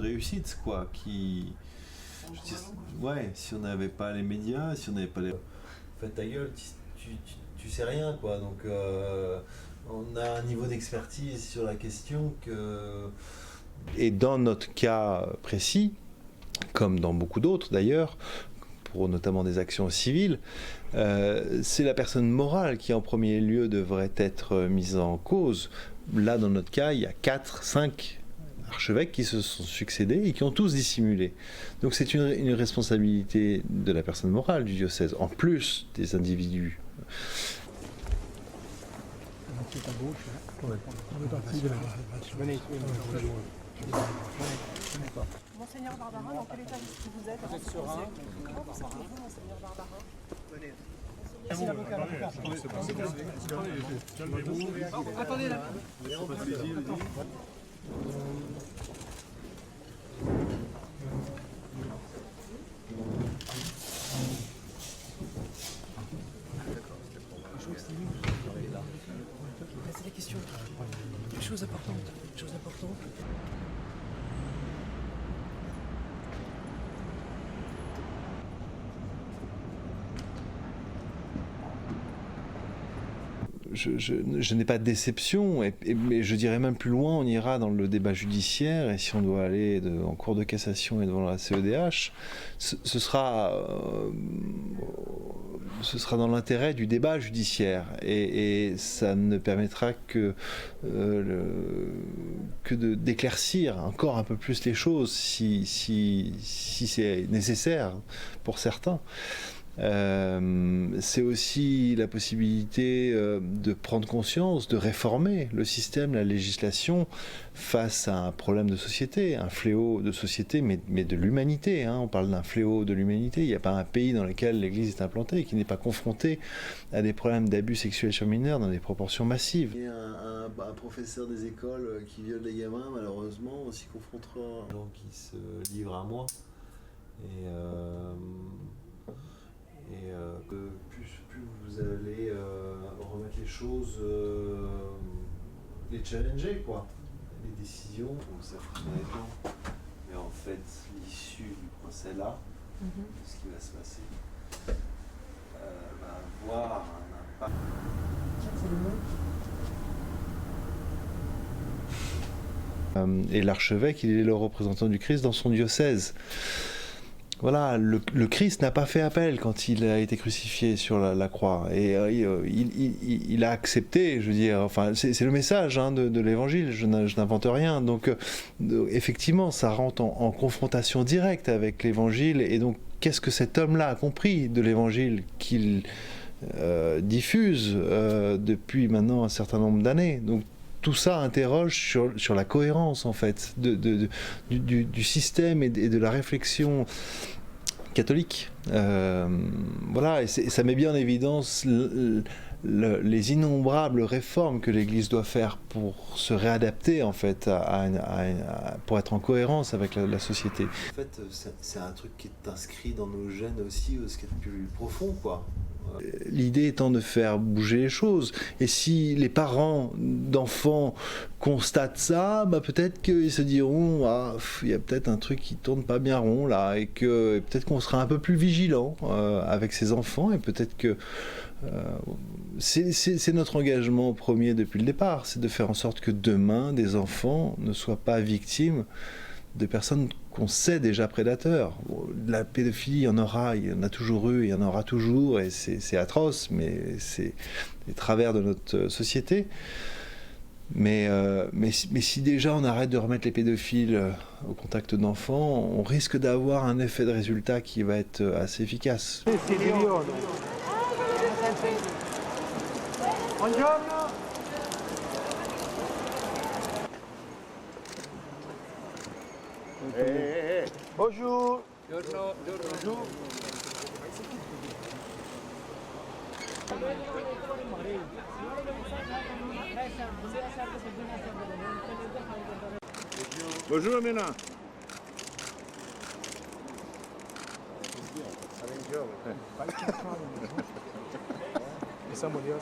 de réussite, quoi. Ouais, si on n'avait pas les médias, si on n'avait pas les... Fais ta gueule, tu sais rien, quoi. Donc, on a un niveau d'expertise sur la question que... Et dans notre cas précis, comme dans beaucoup d'autres d'ailleurs, pour notamment des actions civiles, c'est la personne morale qui en premier lieu devrait être mise en cause. Là, dans notre cas, il y a 4, 5 archevêques qui se sont succédés et qui ont tous dissimulé. Donc c'est une responsabilité de la personne morale du diocèse, en plus des individus. Monseigneur Barbarin, dans quel état d'esprit vous êtes? Vous êtes serein? Comment vous sentez-vous, Monseigneur Barbarin? Venez. Merci l'avocat. Attendez là. C'est des questions. Des choses importantes. Des choses importantes. Je n'ai pas de déception, mais je dirais même plus loin, on ira dans le débat judiciaire, et si on doit aller en cour de cassation et devant la CEDH, ce sera dans l'intérêt du débat judiciaire, et ça ne permettra que d'éclaircir encore un peu plus les choses, si c'est nécessaire pour certains. C'est aussi la possibilité de prendre conscience, de réformer le système, la législation face à un problème de société, un fléau de société, mais de l'humanité. Hein. On parle d'un fléau de l'humanité. Il n'y a pas un pays dans lequel l'Église est implantée qui n'est pas confronté à des problèmes d'abus sexuels sur mineurs dans des proportions massives. Il y a un professeur des écoles qui viole des gamins, malheureusement, aussi confrontera des gens qui se livrent à moi. Et plus vous allez remettre les choses, les challenger, quoi. Les décisions, ça fonctionne bien. Mais en fait, l'issue du procès là, ce qui va se passer, va avoir un impact. Et l'archevêque, il est le représentant du Christ dans son diocèse. Voilà, le Christ n'a pas fait appel quand il a été crucifié sur la croix, et il a accepté, je veux dire, enfin c'est le message de l'Évangile, je n'invente rien, donc effectivement ça rentre en confrontation directe avec l'Évangile, et donc qu'est-ce que cet homme-là a compris de l'Évangile qu'il diffuse depuis maintenant un certain nombre d'années. Donc tout ça interroge sur la cohérence, en fait, du système et de la réflexion catholique. Voilà, et ça met bien en évidence les innombrables réformes que l'Église doit faire pour se réadapter, en fait, pour être en cohérence avec la société. En fait, c'est un truc qui est inscrit dans nos gènes aussi, ce qui est plus profond, quoi. L'idée étant de faire bouger les choses. Et si les parents d'enfants constatent ça, peut-être qu'ils se diront il y a peut-être un truc qui tourne pas bien rond là, et peut-être qu'on sera un peu plus vigilant avec ces enfants, et peut-être que c'est notre engagement premier depuis le départ, c'est de faire en sorte que demain des enfants ne soient pas victimes de personnes qu'on sait déjà prédateurs. La pédophilie, il y en a toujours eu, il y en aura toujours, et c'est atroce, mais c'est les travers de notre société. Mais si déjà on arrête de remettre les pédophiles au contact d'enfants, on risque d'avoir un effet de résultat qui va être assez efficace. Bonjour. Bonjour. Bonjour, Mena. Essa mulher,